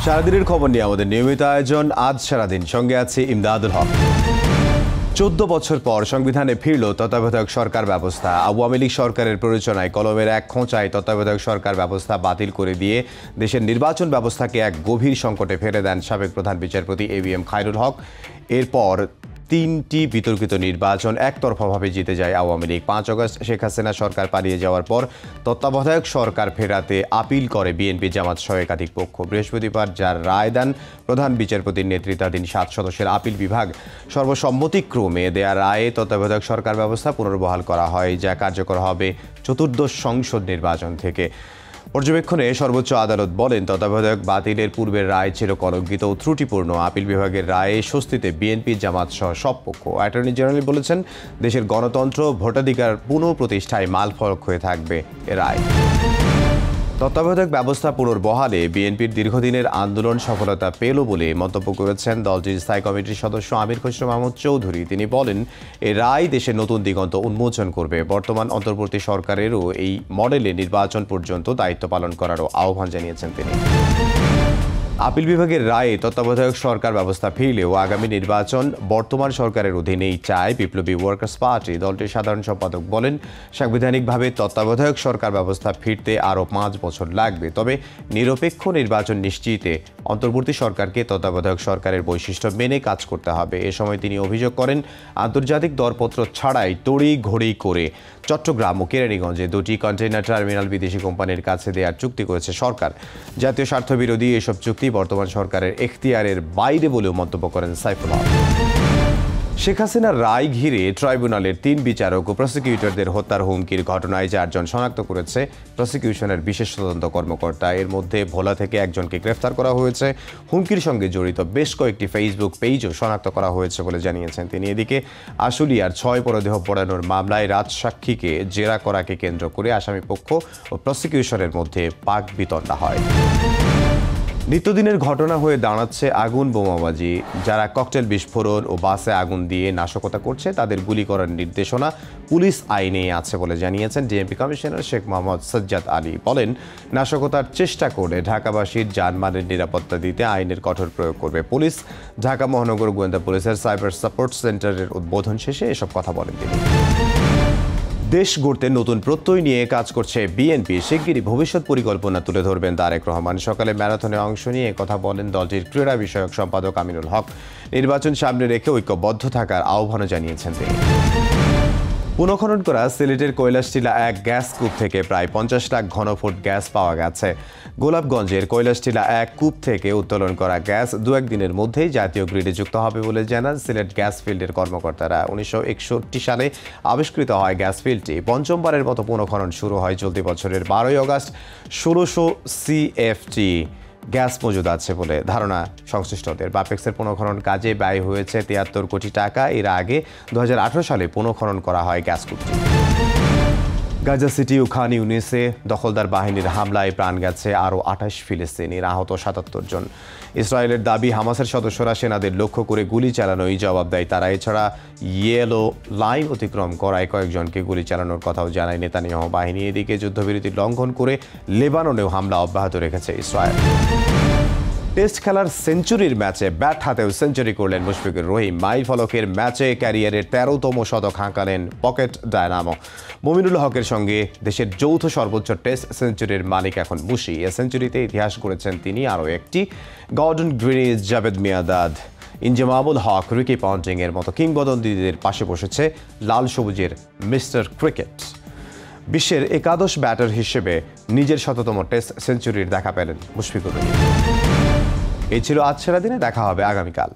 সারাদিনের খবর নিয়ে আমাদের নিয়মিত আয়োজন আজ সারাদিন, সঙ্গে আছে ইমদাদুল হক। 14 বছর পর সংবিধানে ফিরল তত্ত্বাবধায়ক সরকার ব্যবস্থা। আওয়ামী লীগ সরকারের প্ররোচনায় কলমের এক খোঁচায় তত্ত্বাবধায়ক সরকার ব্যবস্থা বাতিল করে দিয়ে দেশের নির্বাচন ব্যবস্থাকে এক গভীর সংকটে ফেলে দেন সাবেক প্রধান বিচারপতি ABM খায়রুল হক। এরপর 3টি বিতর্কিত নির্বাচন একতরফাভাবে জিতে যায় আওয়ামী লীগ। 5 আগস্ট শেখ হাসিনা সরকার পালিয়ে যাওয়ার পর তত্ত্বাবধায়ক সরকার ফেরাতে আপিল করে বিএনপি জামাত সহ একাধিক পক্ষ। বৃহস্পতিবার যার রায় দেন প্রধান বিচারপতির নেতৃত্বাধীন 7 সদস্যের আপিল বিভাগ। সর্বসম্মতিক্রমে দেয়া রায়ে তত্ত্বাবধায়ক সরকার ব্যবস্থা পুনর্বহাল করা হয়, যা কার্যকর হবে চতুর্দশ সংসদ নির্বাচন থেকে। পর্যবেক্ষণে সর্বোচ্চ আদালত বলেন, তত্ত্বাবধায়ক বাতিলের পূর্বের রায় ছিল কলঙ্কিত ও ত্রুটিপূর্ণ। আপিল বিভাগের রায়ে স্বস্তিতে বিএনপি জামাত সহ সব পক্ষ। অ্যাটর্নি জেনারেল বলেছেন, দেশের গণতন্ত্র ভোটাধিকার পুনঃপ্রতিষ্ঠায় মাইলফলক হয়ে থাকবে এ রায়। তত্ত্বাবধায়ক ব্যবস্থা পুনর্বহালে বিএনপির দীর্ঘদিনের আন্দোলন সফলতা পেল বলে মন্তব্য করেছেন দলটির স্থায়ী কমিটির সদস্য আমির খসরু মাহমুদ চৌধুরী। তিনি বলেন, এই রায় দেশের নতুন দিগন্ত উন্মোচন করবে। বর্তমান অন্তর্বর্তী সরকারেরও এই মডেলে নির্বাচন পর্যন্ত দায়িত্ব পালন করারও আহ্বান জানিয়েছেন তিনি। আপিল বিভাগের রায়ে তত্ত্বাবধায়ক সরকার ব্যবস্থা ফিরলেও আগামী নির্বাচন বর্তমান সরকারের অধীনেই চায় বিপ্লবী ওয়ার্কার্স পার্টি। দলটির সাধারণ সম্পাদক বলেন, সাংবিধানিকভাবে তত্ত্বাবধায়ক সরকার ব্যবস্থা ফিরতে আরও 5 বছর লাগবে। তবে নিরপেক্ষ নির্বাচন নিশ্চিতে অন্তর্বর্তী সরকারকে তত্ত্বাবধায়ক সরকারের বৈশিষ্ট্য মেনে কাজ করতে হবে। এ সময় তিনি অভিযোগ করেন, আন্তর্জাতিক দরপত্র ছাড়াই তড়িঘড়ি করে চট্টগ্রাম ও কেরানীগঞ্জে 2টি কন্টেইনার টার্মিনাল বিদেশি কোম্পানির কাছে দেওয়ার চুক্তি করেছে সরকার। জাতীয় স্বার্থবিরোধী এসব চুক্তি বর্তমান সরকারের এখতিয়ারের বাইরে বলেও মন্তব্য করেন সাইফুল হক। শেখ হাসিনার রায় ঘিরে ট্রাইব্যুনালের 3 বিচারক ও প্রসিকিউটরদের হত্যার হুমকির ঘটনায় 4 জন শনাক্ত করেছে প্রসিকিউশনের বিশেষ তদন্ত কর্মকর্তা। এর মধ্যে ভোলা থেকে একজনকে গ্রেফতার করা হয়েছে। হুমকির সঙ্গে জড়িত বেশ কয়েকটি ফেসবুক পেজও শনাক্ত করা হয়েছে বলে জানিয়েছেন তিনি। এদিকে আশুলিয়ার 6 মরদেহ পোড়ানোর মামলায় রাজসাক্ষীকে জেরা করাকে কেন্দ্র করে আসামিপক্ষ ও প্রসিকিউশনের মধ্যে বাকবিতণ্ডা হয়। নিত্যদিনের ঘটনা হয়ে দাঁড়াচ্ছে আগুন বোমাবাজি। যারা ককটেল বিস্ফোরণ ও বাসে আগুন দিয়ে নাশকতা করছে তাদের গুলি করার নির্দেশনা পুলিশ আইনে আছে বলে জানিয়েছেন ডিএমপি কমিশনার শেখ মোহাম্মদ সাজ্জাদ আলী। বলেন, নাশকতার চেষ্টা করে ঢাকাবাসীর জানমালের নিরাপত্তা দিতে আইনের কঠোর প্রয়োগ করবে পুলিশ। ঢাকা মহানগর গোয়েন্দা পুলিশের সাইবার সাপোর্ট সেন্টারের উদ্বোধন শেষে এসব কথা বলেন তিনি। দেশ গড়তে নতুন প্রত্যয় নিয়ে কাজ করছে বিএনপি। শিগগিরই ভবিষ্যৎ পরিকল্পনা তুলে ধরবেন তারেক রহমান। সকালে ম্যারাথনে অংশ নিয়ে কথা বলেন দলটির ক্রীড়া বিষয়ক সম্পাদক আমিনুল হক। নির্বাচন সামনে রেখে ঐক্যবদ্ধ থাকার আহ্বানও জানিয়েছেন তিনি। পুনঃখনন করা সিলেটের কৈলাসটিলা 1 গ্যাস কূপ থেকে প্রায় 50 লাখ ঘনফুট গ্যাস পাওয়া গেছে। গোলাপগঞ্জের কৈলাসটিলা 1 কূপ থেকে উত্তোলন করা গ্যাস 2-1 দিনের মধ্যেই জাতীয় গ্রিডে যুক্ত হবে বলে জানান সিলেট গ্যাস ফিল্ডের কর্মকর্তারা। 1961 সালে আবিষ্কৃত হয় গ্যাস ফিল্ডটি। পঞ্চমবারের মতো পুনঃখনন শুরু হয় চলতি বছরের 12 আগস্ট। 1600 CFT গ্যাস মজুদ আছে বলে ধারণা সংশ্লিষ্টদের। বাপেক্সের পুনঃখনন কাজে ব্যয় হয়েছে 73 কোটি টাকা। এর আগে 2018 সালে পুনঃখনন করা হয় গ্যাস কূপটি। গাজা সিটি ও খান ইউনিসে দখলদার বাহিনীর হামলায় প্রাণ গেছে আরও 28 ফিলিস্তিনির, আহত 77 জন। ইসরায়েলের দাবি, হামাসের সদস্যরা সেনাদের লক্ষ্য করে গুলি চালানোই জবাব দেয় তারা। এছাড়া ইয়েলো লাইন অতিক্রম করায় কয়েকজনকে গুলি চালানোর কথাও জানায় নেতানিয়াহু বাহিনী। এদিকে যুদ্ধবিরতি লঙ্ঘন করে লেবাননেও হামলা অব্যাহত রেখেছে ইসরায়েল। টেস্ট খেলার সেঞ্চুরির ম্যাচে ব্যাট হাতেও সেঞ্চুরি করলেন মুশফিকুর রহিম। মাইল ফলকের ম্যাচে ক্যারিয়ারের 13তম শতক হাঁকালেন পকেট ডায়নামো। মুমিনুল হকের সঙ্গে দেশের যৌথ সর্বোচ্চ টেস্ট সেঞ্চুরির মালিক এখন মুশি। এ সেঞ্চুরিতে ইতিহাস করেছেন তিনি আরও একটি। গর্ডন গ্রিনিজ, জাভেদ মিয়াঁদাদ, ইনজামামুল হক, রিকি পন্টিং এর মতো কিংবদন্তিদের পাশে বসেছে লাল সবুজের মিস্টার ক্রিকেট। বিশ্বের একাদশ ব্যাটার হিসেবে নিজের শততম টেস্ট সেঞ্চুরির দেখা পেলেন মুশফিকুর রহিম। এই ছিল আজ সারাদিনে। দেখা হবে আগামীকাল।